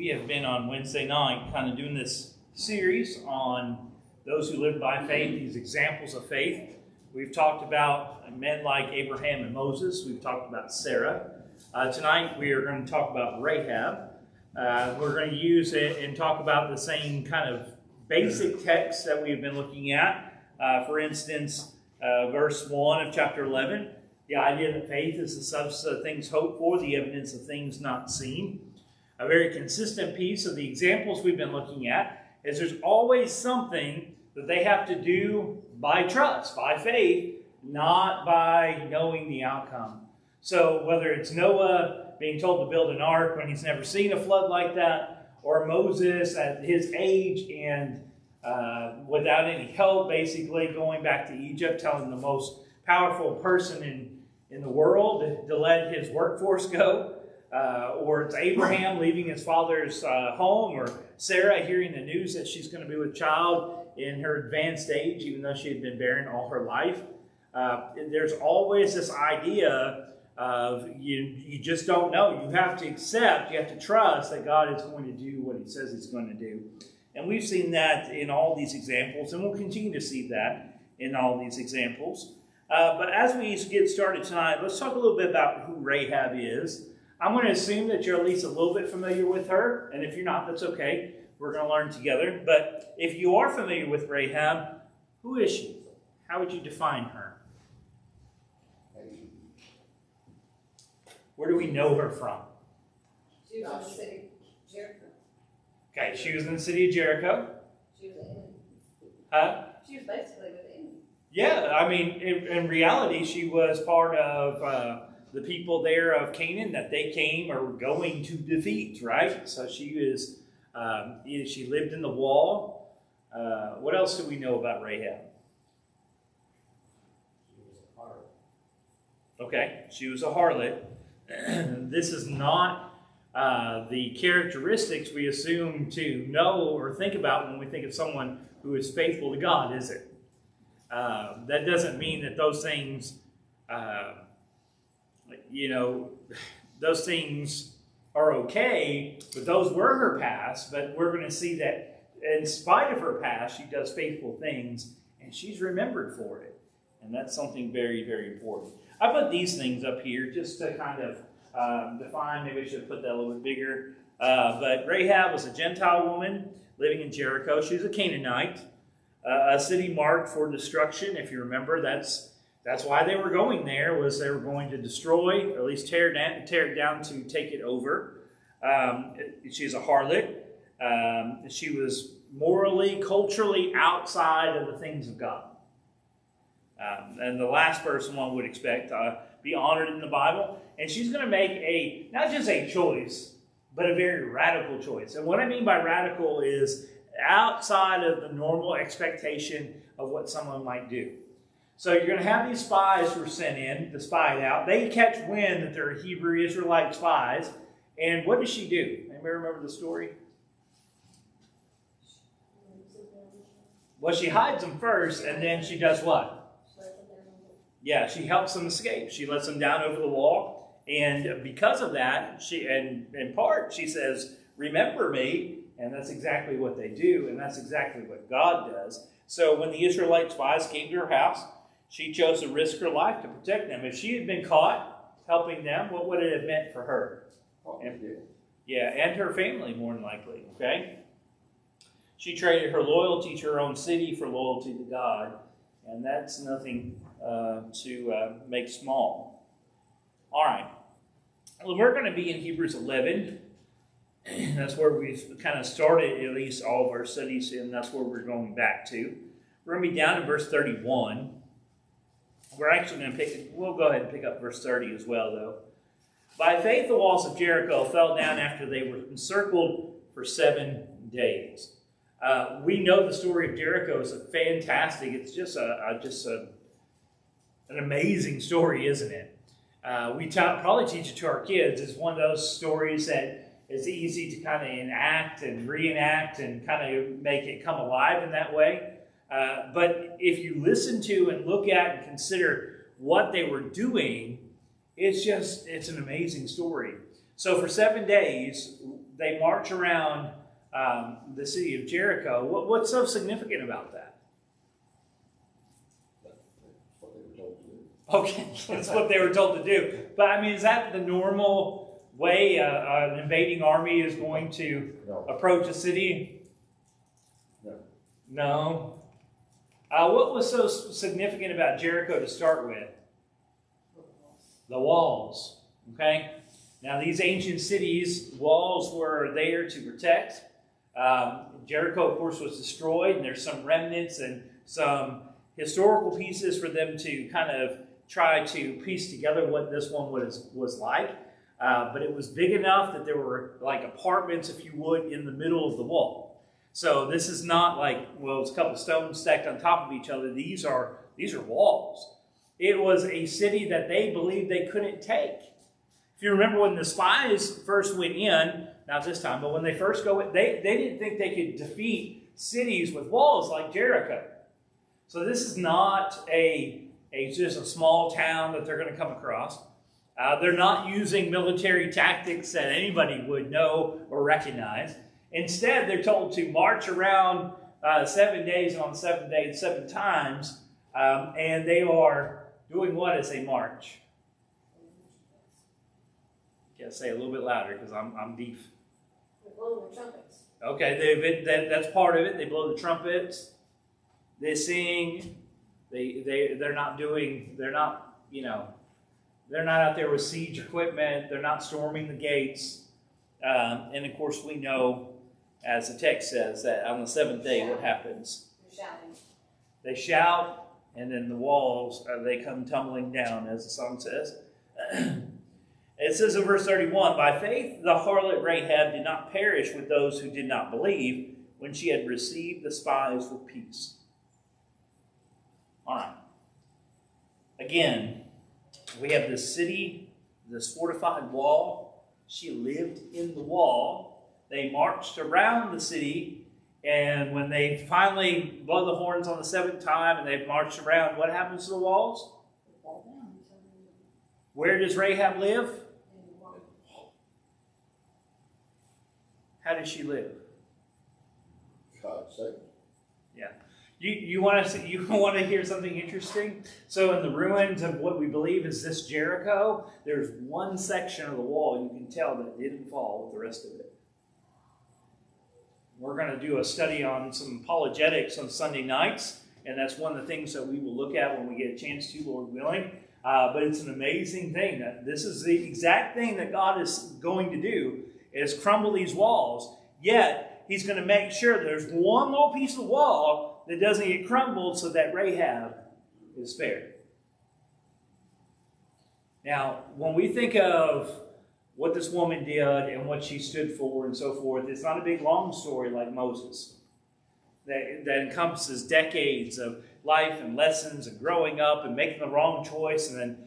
We have been on Wednesday night kind of doing this series on those who live by faith, these examples of faith. We've talked about men like Abraham and Moses. We've talked about Sarah. Tonight we are going to talk about Rahab. We're going to use it and talk about the same kind of basic text that we've been looking at. For instance, verse 1 of chapter 11, the idea that faith is the substance of things hoped for, the evidence of things not seen. A very consistent piece of the examples we've been looking at is there's always something that they have to do by trust, by faith, not by knowing the outcome. So whether it's Noah being told to build an ark when he's never seen a flood like that, or Moses at his age and without any help, basically going back to Egypt, telling the most powerful person in the world to let his workforce go, or it's Abraham leaving his father's home, or Sarah hearing the news that she's going to be with child in her advanced age, even though she had been barren all her life. There's always this idea of you just don't know. You have to accept, you have to trust that God is going to do what he says he's going to do. And we've seen that in all these examples, and we'll continue to see that in all these examples. But as we get started tonight, let's talk a little bit about who Rahab is. I'm going to assume that you're at least a little bit familiar with her, and if you're not, that's okay. We're going to learn together. But if you are familiar with Rahab, who is she? How would you define her? Where do we know her from? She was in the city of Jericho. Okay, she was in the city of Jericho. She was an enemy. Huh? She was basically with the enemy. Yeah, I mean, in reality, she was part of the people there of Canaan that they came or were going to defeat, right? So she is, she lived in the wall. What else do we know about Rahab? She was a harlot. Okay, she was a harlot. This is not the characteristics we assume to know or think about when we think of someone who is faithful to God, is it? That doesn't mean that those things, those things are okay, but those were her past. But we're going to see that in spite of her past, she does faithful things, and she's remembered for it. And that's something very, very important. I put these things up here just to kind of define. Maybe I should have put that a little bit bigger. But Rahab was a Gentile woman living in Jericho. She was a Canaanite, a city marked for destruction. If you remember, that's why they were going there, was they were going to destroy, or at least tear it down to take it over. She's a harlot. She was morally, culturally outside of the things of God. And the last person one would expect to be honored in the Bible. And she's going to make not just a choice, but a very radical choice. And what I mean by radical is outside of the normal expectation of what someone might do. So you're going to have these spies who are sent in to spy it out. They catch wind that they're Hebrew Israelite spies. And what does she do? Anybody remember the story? Well, she hides them first, and then she does what? Yeah, she helps them escape. She lets them down over the wall. And because of that, in part, she says, remember me. And that's exactly what they do. And that's exactly what God does. So when the Israelite spies came to her house, she chose to risk her life to protect them. If she had been caught helping them, what would it have meant for her? And her family, more than likely. Okay? She traded her loyalty to her own city for loyalty to God. And that's nothing to make small. All right. Well, we're going to be in Hebrews 11. That's where we've kind of started at least all of our studies, and that's where we're going back to. We're going to be down in verse 31. We're actually going to we'll go ahead and pick up verse 30 as well, though. By faith, the walls of Jericho fell down after they were encircled for 7 days. We know the story of Jericho is fantastic. It's just an amazing story, isn't it? We probably teach it to our kids. It's one of those stories that is easy to kind of enact and reenact and kind of make it come alive in that way. But if you listen to and look at and consider what they were doing, it's an amazing story. So for 7 days, they march around the city of Jericho. What's so significant about that? That's what they were told to do. Okay, that's what they were told to do. But I mean, is that the normal way an invading army is going to No. approach a city? No. No. What was so significant about Jericho to start with? The walls. Okay? Now, these ancient cities, walls were there to protect. Jericho, of course, was destroyed, and there's some remnants and some historical pieces for them to kind of try to piece together what this one was like. But it was big enough that there were like apartments, if you would, in the middle of the wall. So this is not like, well, it's a couple stones stacked on top of each other. These are walls. It was a city that they believed they couldn't take. If you remember when the spies first went in, not this time, but when they first go in, they didn't think they could defeat cities with walls like Jericho. So this is not just a small town that they're going to come across. They're not using military tactics that anybody would know or recognize. Instead, they're told to march around 7 days, and on the 7th day, 7 times, and they are doing what as they march? Gotta say a little bit louder because I'm deaf. They're blowing the trumpets. Okay, that's part of it. They blow the trumpets. They sing. They're not out there with siege equipment. They're not storming the gates. And of course, we know, as the text says, that on the 7th day, what happens? They're shouting. They shout, and then the walls, they come tumbling down, as the song says. It says in verse 31, by faith the harlot Rahab did not perish with those who did not believe when she had received the spies with peace. All right. Again, we have this city, this fortified wall. She lived in the wall. They marched around the city, and when they finally blow the horns on the 7th time and they've marched around, what happens to the walls? They fall down. Where does Rahab live? In the water. How does she live? God saved. Yeah. You want to hear something interesting? So in the ruins of what we believe is this Jericho, there's one section of the wall you can tell that it didn't fall with the rest of it. We're going to do a study on some apologetics on Sunday nights, and that's one of the things that we will look at when we get a chance to, Lord willing. But it's an amazing thing that this is the exact thing that God is going to do, is crumble these walls. Yet He's going to make sure there's one little piece of wall that doesn't get crumbled so that Rahab is spared. Now, when we think of what this woman did and what she stood for and so forth, it's not a big long story like Moses that encompasses decades of life and lessons and growing up and making the wrong choice and then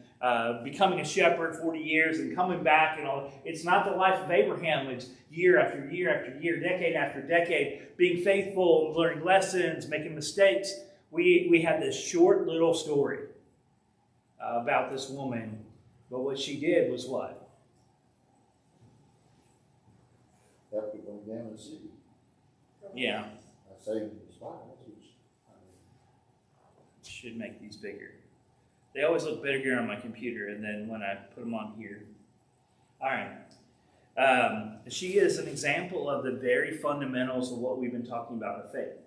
becoming a shepherd 40 years and coming back and all. It's not the life of Abraham. It's year after year after year, decade after decade, being faithful, learning lessons, making mistakes. We have this short little story about this woman, but what she did was what? After going down the city, Yeah. I saved the spies, which, Should make these bigger. They always look bigger on my computer, and then when I put them on here. All right. She is an example of the very fundamentals of what we've been talking about with faith.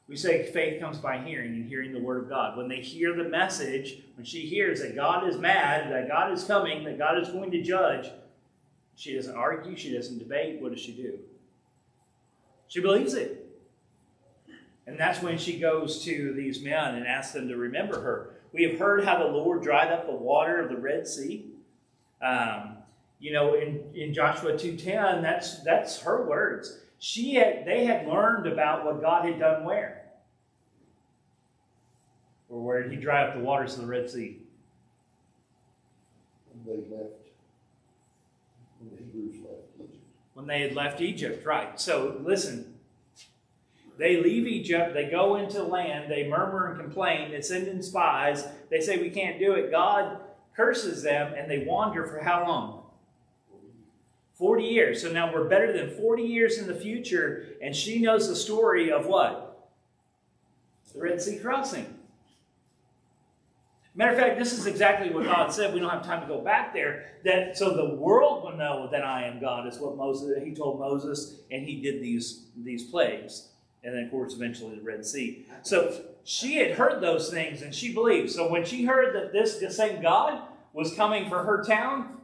We say faith comes by hearing and hearing the word of God. When they hear the message, when she hears that God is mad, that God is coming, that God is going to judge, she doesn't argue, she doesn't debate. What does she do? She believes it. And that's when she goes to these men and asks them to remember her. We have heard how the Lord dried up the water of the Red Sea. In Joshua 2:10, that's her words. They had learned about what God had done where? Or where did He dry up the waters of the Red Sea? they left, when the Hebrews left Egypt. When they had left Egypt, right. So listen, they leave Egypt, they go into land, they murmur and complain, they send in spies, they say we can't do it. God curses them and they wander for how long? 40 years. So now we're better than 40 years in the future, and she knows the story of what? The Red Sea crossing. Matter of fact, this is exactly what God said. We don't have time to go back there. That so the world will know that I am God is what He told Moses, and he did these plagues. And then, of course, eventually the Red Sea. So she had heard those things, and she believed. So when she heard that the same God was coming for her town,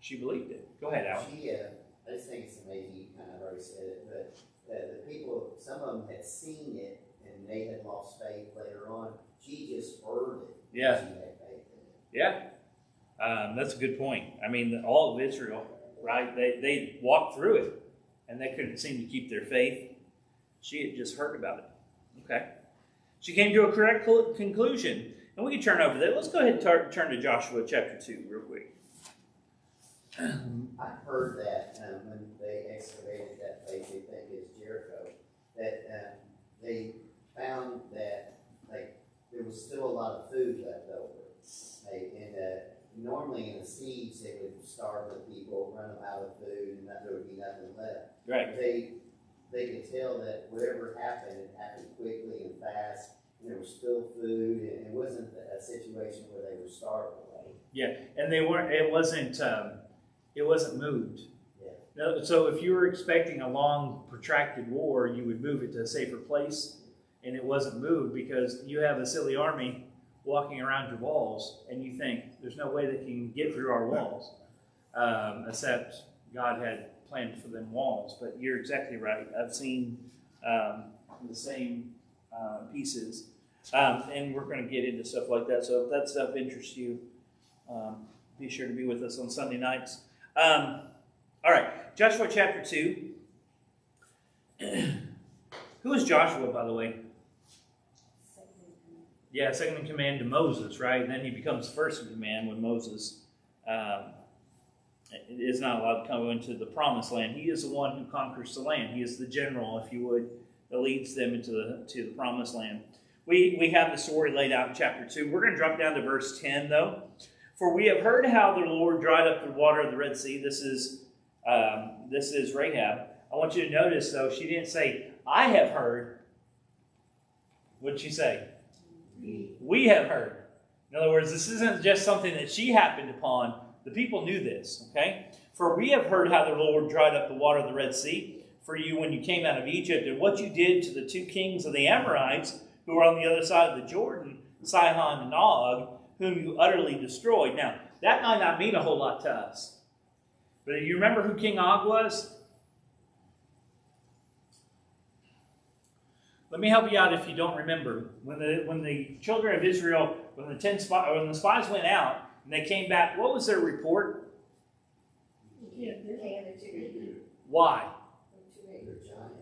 she believed it. Go ahead, Al. I just think it's amazing. You kind of already said it, but the people, some of them had seen it, and they had lost faith later on. She just heard it. Yeah. She had faith in it. Yeah. That's a good point. I mean, all of Israel, right? They walked through it, and they couldn't seem to keep their faith. She had just heard about it. Okay. She came to a correct conclusion. And we can turn over there. Let's go ahead and turn to Joshua chapter 2 real quick. I heard that when they excavated that place they think is Jericho, that they found that there was still a lot of food left over. Normally in a siege they would starve the people, run them out of food, and there would be nothing left. Right. They could tell that whatever happened, it happened quickly and fast, and there was still food, and it wasn't a situation where they were starved away. Yeah, and they weren't. It wasn't moved. Yeah. No, so if you were expecting a long, protracted war, you would move it to a safer place, and it wasn't moved because you have a silly army walking around your walls, and you think there's no way they can get through our walls, except God had planned for them walls. But you're exactly right. I've seen the same pieces, and we're going to get into stuff like that. So if that stuff interests you, be sure to be with us on Sunday nights. All right, Joshua chapter 2. Who is Joshua, by the way? Yeah, second in command to Moses, right? And then he becomes first in command when Moses is not allowed to come into the promised land. He is the one who conquers the land. He is the general, if you would, that leads them into the promised land. We have the story laid out in chapter 2. We're going to drop down to verse 10, though. For we have heard how the Lord dried up the water of the Red Sea. This is Rahab. I want you to notice, though, she didn't say, I have heard. What did she say? We have heard. In other words, this isn't just something that she happened upon. The people knew this, okay? For we have heard how the Lord dried up the water of the Red Sea for you when you came out of Egypt, and what you did to the two kings of the Amorites who were on the other side of the Jordan, Sihon and Og, whom you utterly destroyed. Now, that might not mean a whole lot to us. But you remember who King Og was? Let me help you out if you don't remember. When the children of Israel, when the spies went out and they came back, what was their report? Why?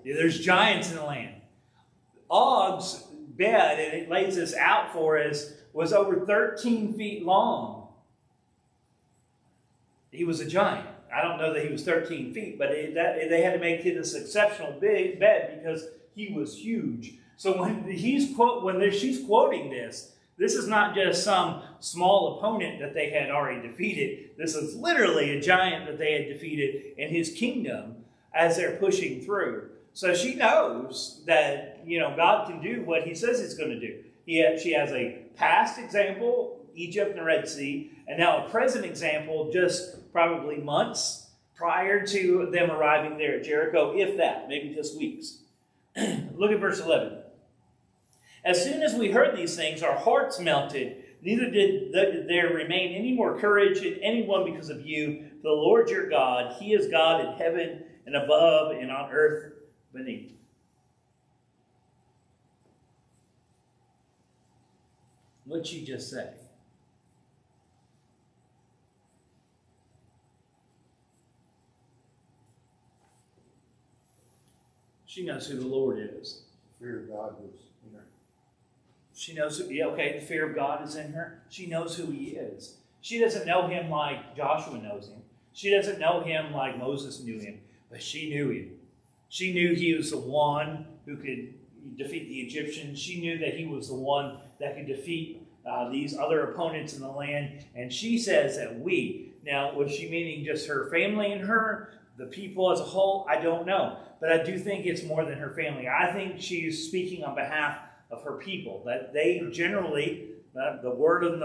Yeah, there's giants in the land. Og's bed, and it lays this out for us, was over 13 feet long. He was a giant. I don't know that he was 13 feet, but they had to make it this exceptional big bed because he was huge. So when she's quoting this is not just some small opponent that they had already defeated. This is literally a giant that they had defeated in his kingdom as they're pushing through. So she knows that, God can do what he says he's going to do. She has a past example, Egypt and the Red Sea, and now a present example just probably months prior to them arriving there at Jericho, if that, maybe just weeks. Look at verse 11. As soon as we heard these things, our hearts melted. Neither did there remain any more courage in anyone because of you. The Lord your God, he is God in heaven and above and on earth beneath. What'd she just say? She knows who the Lord is. The fear of God was in her. She knows who, the fear of God is in her. She knows who he is. She doesn't know him like Joshua knows him. She doesn't know him like Moses knew him, but she knew him. She knew he was the one who could defeat the Egyptians. She knew that he was the one that could defeat these other opponents in the land. And she says that we. Now, was she meaning just her family and her, the people as a whole? I don't know. But I do think it's more than her family. I think she's speaking on behalf of her people, that they generally, the word in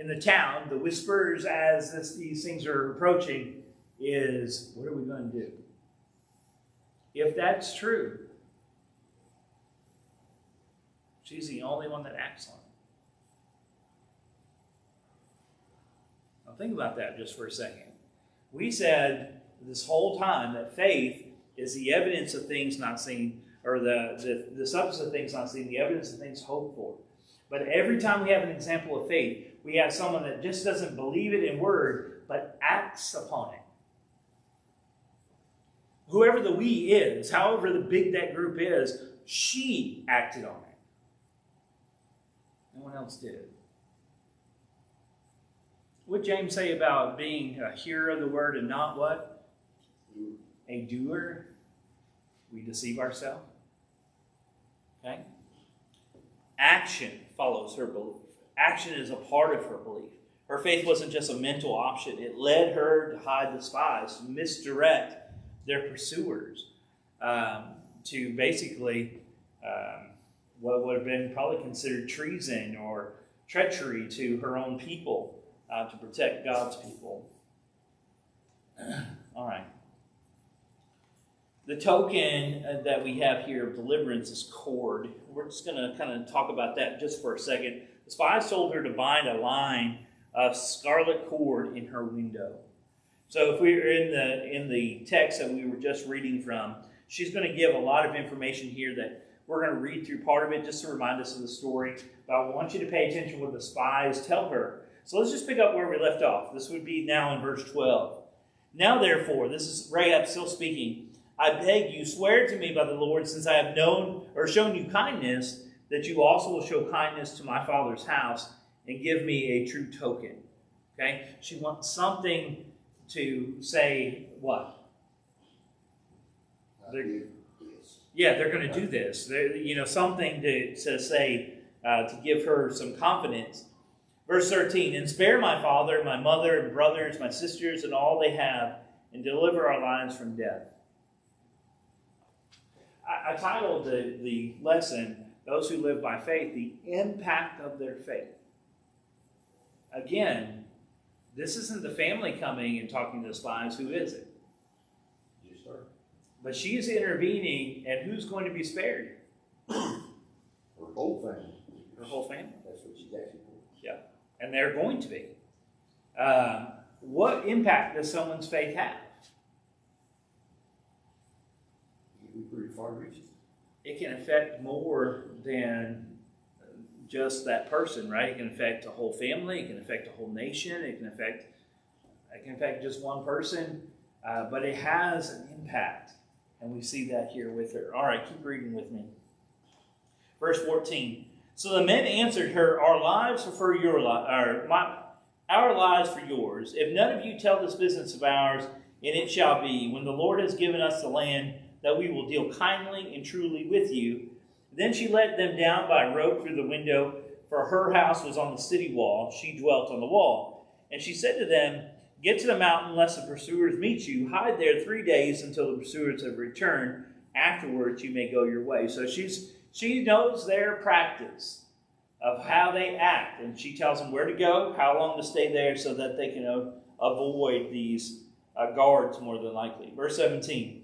the town, the whispers as these things are approaching is, what are we going to do? If that's true, she's the only one that acts on it. Now think about that just for a second. We said this whole time that faith is the evidence of things not seen, or the substance of things not seen, the evidence of things hoped for. But every time we have an example of faith, we have someone that just doesn't believe it in word, but acts upon it. Whoever the we is, however the big that group is, she acted on it. No one else did. What did James say about being a hearer of the word and not what? A doer? We deceive ourselves. Okay? Action follows her belief. Action is a part of her belief. Her faith wasn't just a mental option. It led her to hide the spies, to misdirect their pursuers, to basically what would have been probably considered treason or treachery to her own people, to protect God's people. All right. The token that we have here of deliverance is cord. We're just going to kind of talk about that just for a second. The spies told her to bind a line of scarlet cord in her window. So if we were in the text that we were just reading from, she's going to give a lot of information here that we're going to read through part of it just to remind us of the story. But I want you to pay attention to what the spies tell her. So let's just pick up where we left off. This would be now in verse 12. Now therefore, this is Rahab still speaking, I beg you, swear to me by the Lord, since I have known or shown you kindness, that you also will show kindness to my father's house and give me a true token. Okay? She wants something to say what? They're going to do this. Something to say to give her some confidence. Verse 13, and spare my father, my mother, and brothers, my sisters, and all they have, and deliver our lives from death. I titled the lesson, Those Who Live by Faith, the impact of their faith. Again, this isn't the family coming and talking to the spies. Who is it? You start. But she's intervening, and who's going to be spared? Her whole family. Her whole family. That's what she's asking for. Yeah, and they're going to be. What impact does someone's faith have? It can be pretty far-reaching. It can affect more than just that person, right? It can affect a whole family. It can affect a whole nation. It can affect just one person. But it has an impact, and we see that here with her. All right, keep reading with me. Verse 14. So the men answered her, our lives for yours. If none of you tell this business of ours, and it shall be, when the Lord has given us the land, that we will deal kindly and truly with you. Then she let them down by a rope through the window, for her house was on the city wall. She dwelt on the wall. And she said to them, get to the mountain, lest the pursuers meet you. Hide there 3 days until the pursuers have returned. Afterwards you may go your way. So she knows their practice of how they act. And she tells them where to go, how long to stay there, so that they can avoid these guards more than likely. Verse 17.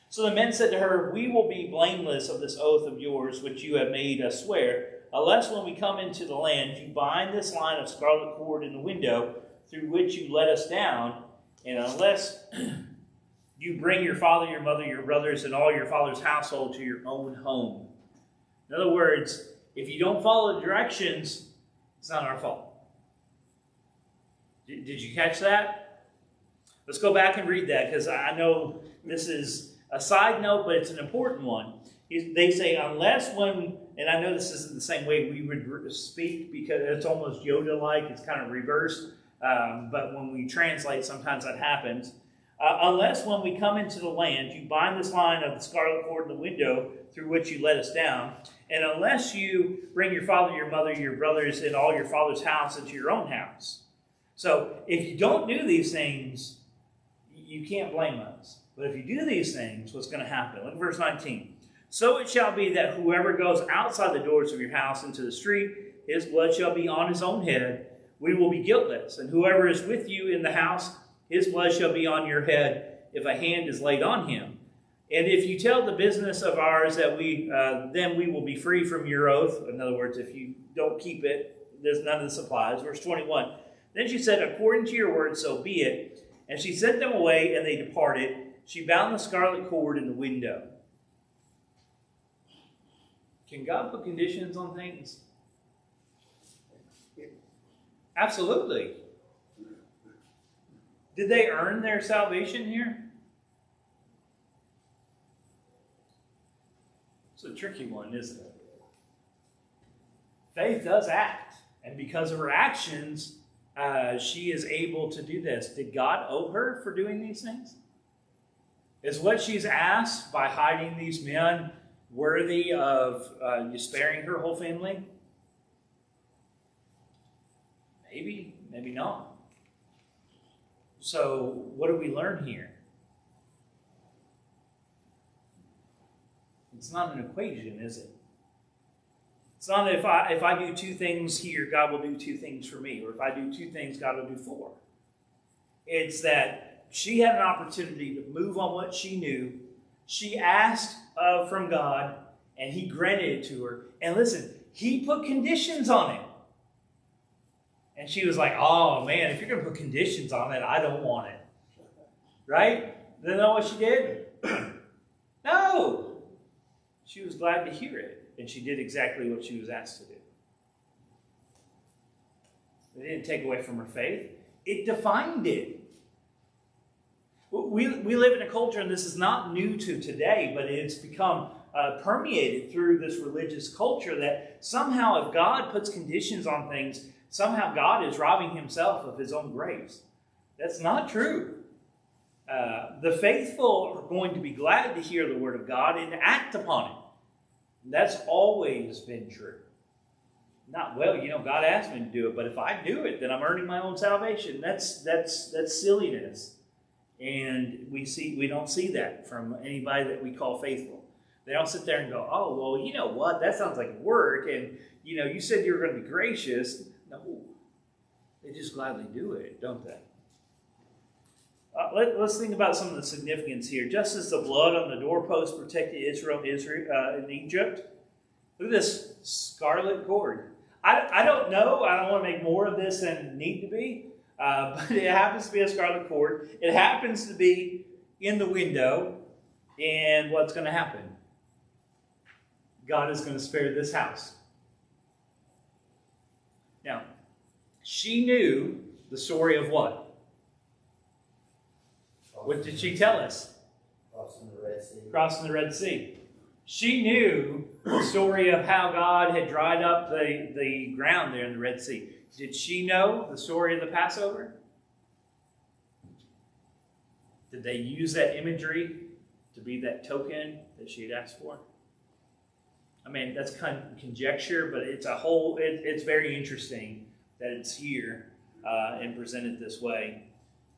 So the men said to her, we will be blameless of this oath of yours, which you have made us swear, unless when we come into the land, you bind this line of scarlet cord in the window through which you let us down, and unless you bring your father, your mother, your brothers, and all your father's household to your own home. In other words, if you don't follow the directions, it's not our fault. Did you catch that? Let's go back and read that, because I know this is a side note, but it's an important one. They say, unless when, and I know this isn't the same way we would speak, because it's almost Yoda-like, it's kind of reversed, but when we translate, sometimes that happens. Unless when we come into the land, you bind this line of the scarlet cord in the window through which you let us down, and unless you bring your father, your mother, your brothers, and all your father's house into your own house. So if you don't do these things, you can't blame us. But if you do these things, what's going to happen? Look at verse 19. So it shall be that whoever goes outside the doors of your house into the street, his blood shall be on his own head. We will be guiltless. And whoever is with you in the house, his blood shall be on your head if a hand is laid on him. And if you tell the business of ours that then we will be free from your oath. In other words, if you don't keep it, there's none of this applies. Verse 21. Then she said, according to your word, so be it. And she sent them away, and they departed. She bound the scarlet cord in the window. Can God put conditions on things? Absolutely. Did they earn their salvation here? It's a tricky one, isn't it? Faith does act. And because of her actions, she is able to do this. Did God owe her for doing these things? Is what she's asked by hiding these men worthy of sparing her whole family? Maybe, maybe not. So, what do we learn here? It's not an equation, is it? It's not if I do two things here, God will do two things for me. Or if I do two things, God will do four. It's that she had an opportunity to move on what she knew. She asked from God, and he granted it to her. And listen, he put conditions on it. And she was like, oh man, if you're going to put conditions on it, I don't want it. Right? Then you know what she did? No. She was glad to hear it. And she did exactly what she was asked to do. It didn't take away from her faith. It defined it. We live in a culture, and this is not new to today, but it's become permeated through this religious culture that somehow if God puts conditions on things, somehow God is robbing himself of his own grace. That's not true. The faithful are going to be glad to hear the word of God and act upon it. That's always been true. Not, well, God asked me to do it, but if I do it, then I'm earning my own salvation. That's silliness. And we don't see that from anybody that we call faithful. They don't sit there and go, oh, well, you know what? That sounds like work. And, you said you were going to be gracious. No. They just gladly do it, don't they? Let's think about some of the significance here. Just as the blood on the doorpost protected Israel in Egypt, look at this scarlet cord. I don't know. I don't want to make more of this than it need to be. But it happens to be a scarlet cord. It happens to be in the window. And what's going to happen? God is going to spare this house. Now, she knew the story of what? What did she tell us? Crossing the Red Sea. Crossing the Red Sea. She knew the story of how God had dried up the ground there in the Red Sea. Did she know the story of the Passover? Did they use that imagery to be that token that she had asked for? I mean, that's kind of conjecture, but it's very interesting that it's here and presented this way.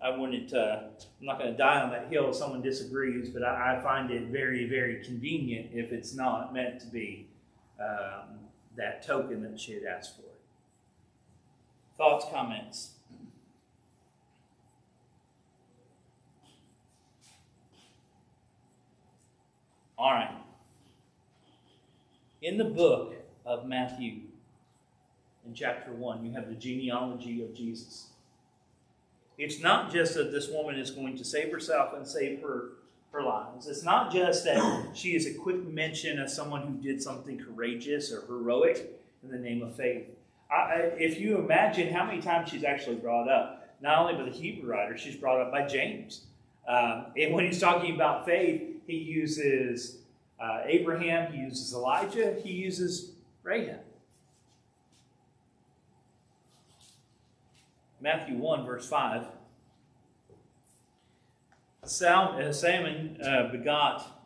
I'm not going to die on that hill if someone disagrees, but I find it very, very convenient if it's not meant to be that token that she had asked for. Thoughts, comments? All right. In the book of Matthew, in chapter 1, you have the genealogy of Jesus. It's not just that this woman is going to save herself and save her lives. It's not just that she is a quick mention as someone who did something courageous or heroic in the name of faith. If you imagine how many times she's actually brought up, not only by the Hebrew writer, she's brought up by James. And when he's talking about faith, he uses Abraham, he uses Elijah, he uses Rahab. Matthew 1, verse 5. Salmon begot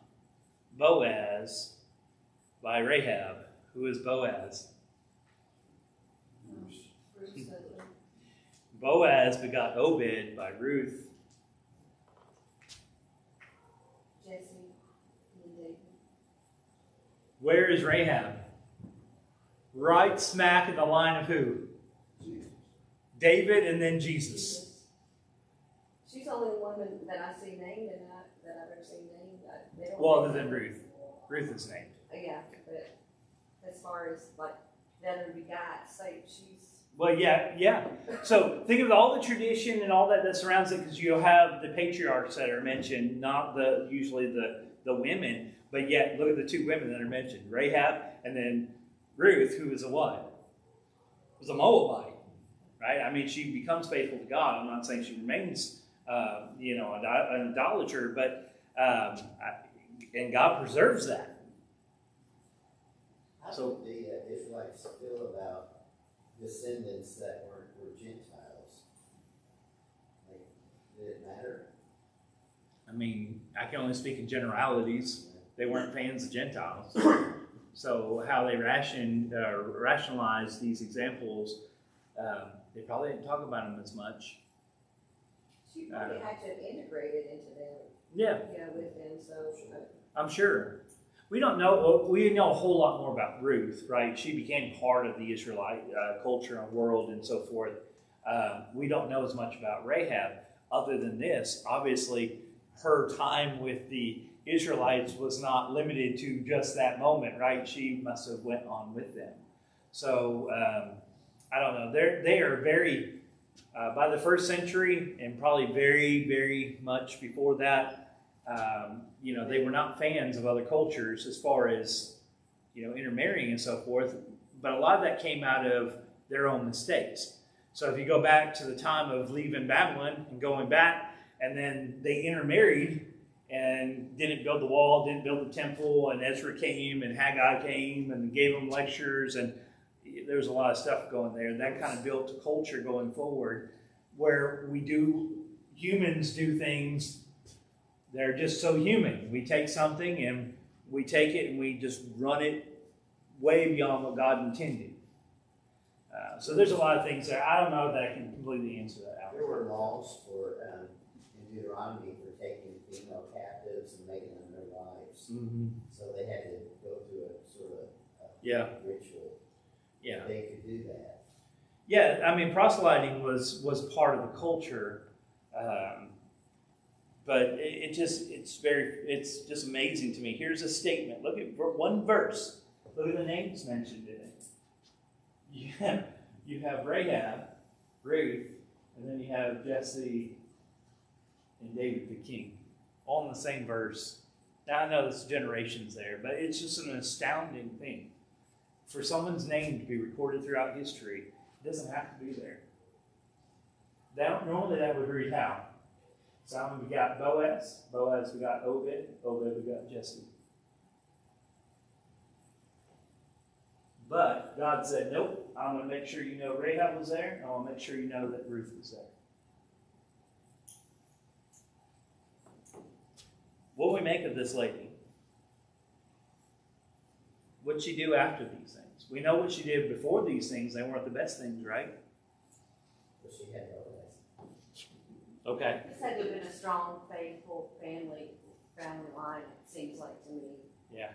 Boaz by Rahab. Who is Boaz? Ruth's husband. Boaz begot Obed by Ruth. Jesse and David. Where is Rahab? Right smack in the line of who? Jesus. David and then Jesus. Jesus. She's the only woman that I see named and that I've ever seen named. They don't Well, name other than her. Ruth. Ruth is named. Yeah, but as far as like that and begot, say she's. Well, yeah. So think of all the tradition and all that surrounds it, because you'll have the patriarchs that are mentioned, not usually the women, but yet look at the two women that are mentioned, Rahab and then Ruth, who is a what? Was a Moabite, right? I mean, she becomes faithful to God. I'm not saying she remains, an idolater, but and God preserves that. How So- did the Israelites feel about descendants that were Gentiles? Like, did it matter? I mean, I can only speak in generalities. They weren't fans of Gentiles. So how they rationalize these examples, they probably didn't talk about them as much. She probably had to have integrated into them, Yeah, with them. So I'm sure. We don't know. Well, we know a whole lot more about Ruth, right? She became part of the Israelite culture and world and so forth. We don't know as much about Rahab other than this. Obviously, her time with the Israelites was not limited to just that moment, right? She must have went on with them. So I don't know. They are very by the first century and probably very, very much before that. They were not fans of other cultures as far as intermarrying and so forth. But a lot of that came out of their own mistakes. So if you go back to the time of leaving Babylon and going back, and then they intermarried and didn't build the wall, didn't build the temple, and Ezra came and Haggai came and gave them lectures, and there's a lot of stuff going there. That kind of built a culture going forward where humans do things, they're just so human. We take something and we take it and we just run it way beyond what God intended. So there's a lot of things there. I don't know that I can completely answer that out. There were laws in Deuteronomy for taking female captives and making them their wives. Mm-hmm. So they had to go through a sort of ritual. Yeah. They could do that. Yeah, I mean, proselyting was part of the culture, but it's just amazing to me. Here's a statement. Look at one verse. Look at the names mentioned in it. You have Rahab, Ruth, and then you have Jesse and David the king, all in the same verse. Now I know there's generations there, but it's just an astounding thing. For someone's name to be recorded throughout history, it doesn't have to be there. Normally that would read how? Salmon begot Boaz, Boaz begot Obed, Obed begot Jesse. But God said, nope, I'm going to make sure you know Rahab was there, and I want to make sure you know that Ruth was there. What do we make of this lady? What did she do after these things? We know what she did before these things. They weren't the best things, right? But she had no rest. Okay. this had to have been a strong, faithful family line. It seems like to me. Yeah.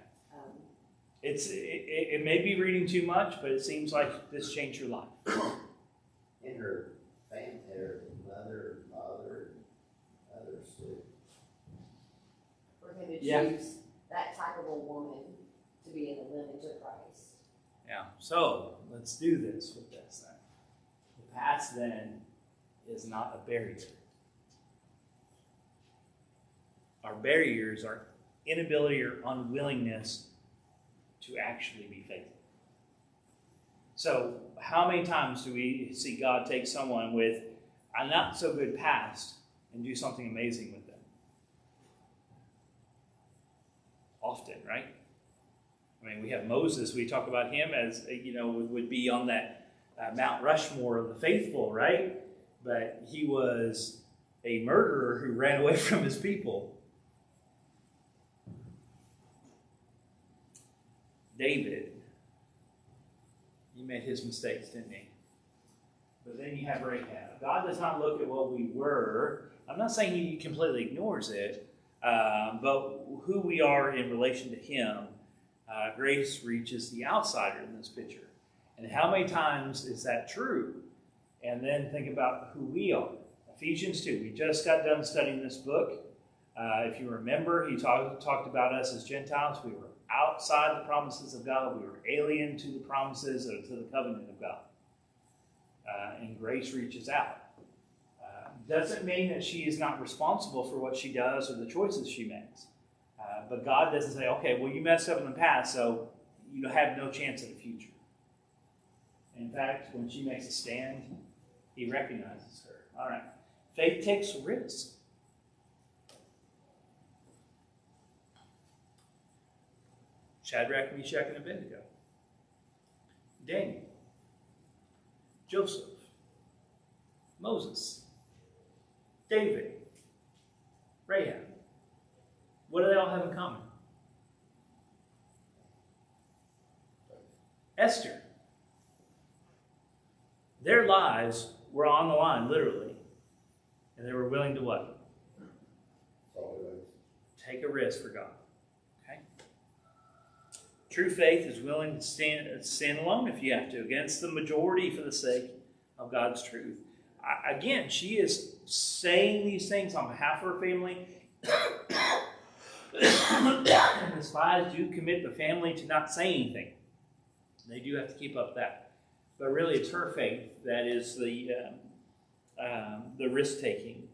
It may be reading too much, but it seems like this changed her life. And her family, her mother, father, others too. For him to Yeah. choose that type of a woman to be in the lineage of Christ. Yeah. So let's do this with this then. The past then is not a barrier. Our barriers are inability or unwillingness to actually be faithful. So how many times do we see God take someone with a not so good past and do something amazing with them? Often, right? I mean, we have Moses. We talk about him as, would be on that Mount Rushmore of the faithful, right? But he was a murderer who ran away from his people. David, he made his mistakes, didn't he? But then you have Rahab. God does not look at what we were. I'm not saying he completely ignores it, but who we are in relation to him. Grace reaches the outsider in this picture. And how many times is that true? And then think about who we are. Ephesians 2. We just got done studying this book. If you remember, he talked about us as Gentiles. We were outside the promises of God. We were alien to the promises or to the covenant of God. And grace reaches out. Doesn't mean that she is not responsible for what she does or the choices she makes. But God doesn't say, okay, well, you messed up in the past, so you have no chance in the future. In fact, when she makes a stand, he recognizes her. All right. Faith takes risks. Shadrach, Meshach, and Abednego. Daniel. Joseph. Moses. David. Rahab. What do they all have in common? Esther. Their lives were on the line, literally. And they were willing to what? Take a risk for God. Okay? True faith is willing to stand alone if you have to, against the majority for the sake of God's truth. Again, she is saying these things on behalf of her family. And the spies do commit the family to not say anything. They do have to keep up that. But really, it's her faith that is the risk-taking.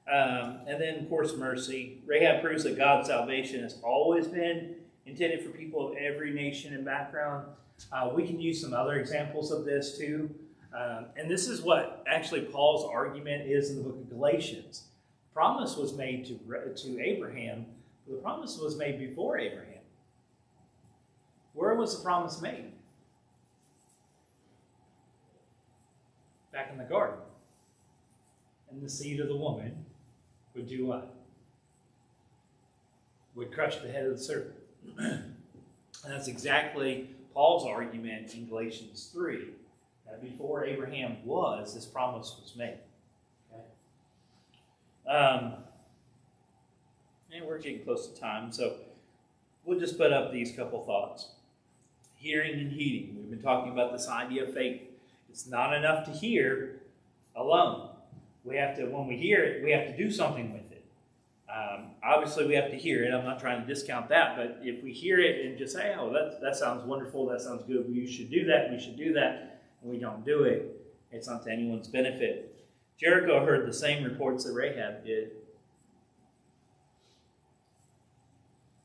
And then, of course, mercy. Rahab proves that God's salvation has always been intended for people of every nation and background. We can use some other examples of this, too. And this is what actually Paul's argument is in the book of Galatians. The promise was made to Abraham, but the promise was made before Abraham. Where was the promise made? Back in the garden. And the seed of the woman would do what? Would crush the head of the serpent. And that's exactly Paul's argument in Galatians 3. That before Abraham was, this promise was made. Okay? And we're getting close to time, so we'll just put up these couple thoughts. Hearing and heeding. We've been talking about this idea of faith. It's not enough to hear alone. We have to, when we hear it, we have to do something with it. Obviously, we have to hear it. I'm not trying to discount that, but if we hear it and just say, oh, that sounds wonderful, that sounds good, we should do that, and we don't do it, it's not to anyone's benefit. Jericho heard the same reports that Rahab did.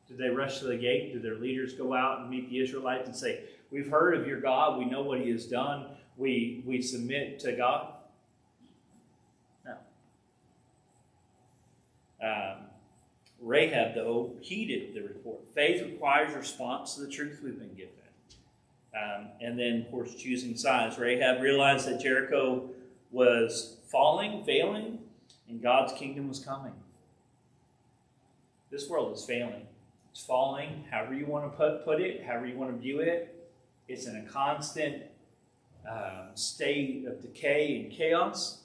Did they rush to the gate? Did their leaders go out and meet the Israelites and say, we've heard of your God, we know what he has done, we submit to God? No. Rahab, though, heeded the report. Faith requires response to the truth we've been given. And then, of course, choosing sides. Rahab realized that Jericho was failing, and God's kingdom was coming. This world is failing. It's falling, however you want to put it, however you want to view it. It's in a constant state of decay and chaos.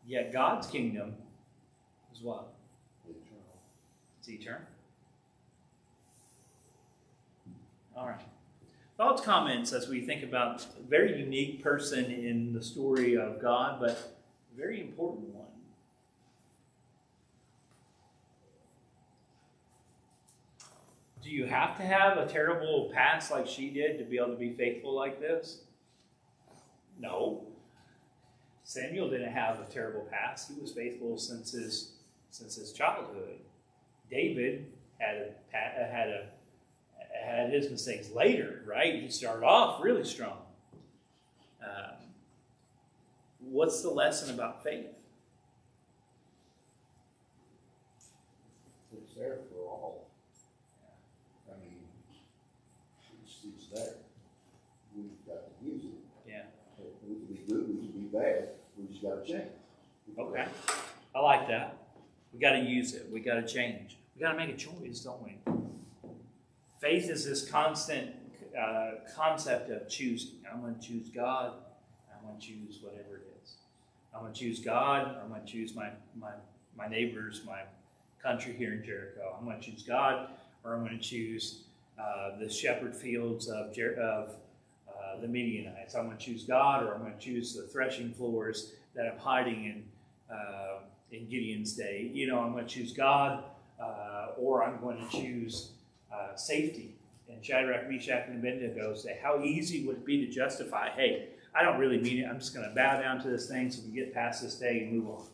Yet God's kingdom is what? Eternal. It's eternal. All right. Thoughts, comments as we think about a very unique person in the story of God, but a very important one. Do you have to have a terrible past like she did to be able to be faithful like this? No. Samuel didn't have a terrible past. He was faithful since his childhood. David had his mistakes later, right? He started off really strong. What's the lesson about faith? It's there for all. I mean, it's there. We've got to use it. Yeah. We can be good, we can be bad. We just got to change. Okay. I like that. We got to use it. We got to change. We got to make a choice, don't we? Faith is this constant concept of choosing. I'm going to choose God. I'm going to choose whatever it is. I'm going to choose God. Or I'm going to choose my neighbors, my country here in Jericho. I'm going to choose God, or I'm going to choose the shepherd fields of the Midianites. I'm going to choose God, or I'm going to choose the threshing floors that I'm hiding in Gideon's day. You know, I'm going to choose God, or I'm going to choose safety. And Shadrach, Meshach, and Abednego say, how easy would it be to justify, hey, I don't really mean it. I'm just going to bow down to this thing so we get past this day and move on.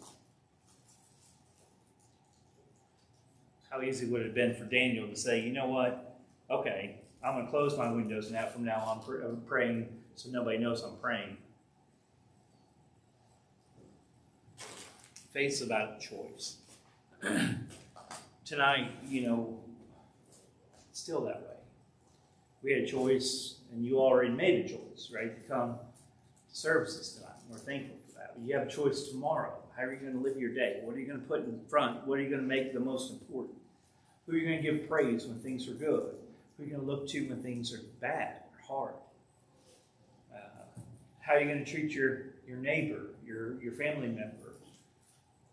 How easy would it have been for Daniel to say, you know what? Okay, I'm going to close my windows now. From now on, I'm praying so nobody knows I'm praying. Faith's about a choice. Tonight, you know, it's still that way. We had a choice, and you already made a choice, right, to come to services tonight. We're thankful for that. But you have a choice tomorrow. How are you going to live your day? What are you going to put in front? What are you going to make the most important? Who are you going to give praise when things are good? Who are you going to look to when things are bad or hard? How are you going to treat your neighbor, your family member?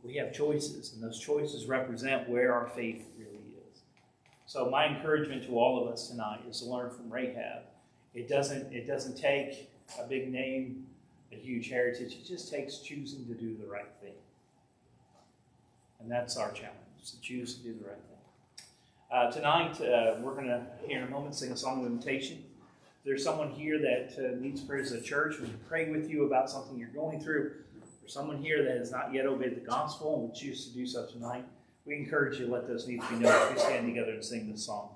We have choices, and those choices represent where our faith really is. So my encouragement to all of us tonight is to learn from Rahab. It doesn't take a big name, a huge heritage. It just takes choosing to do the right thing. And that's our challenge, to choose to do the right thing. Tonight, we're going to, here in a moment, sing a song of invitation. If there's someone here that needs prayers at church, we can pray with you about something you're going through. For someone here that has not yet obeyed the gospel and would choose to do so tonight, we encourage you to let those needs be known as we stand together and sing this song.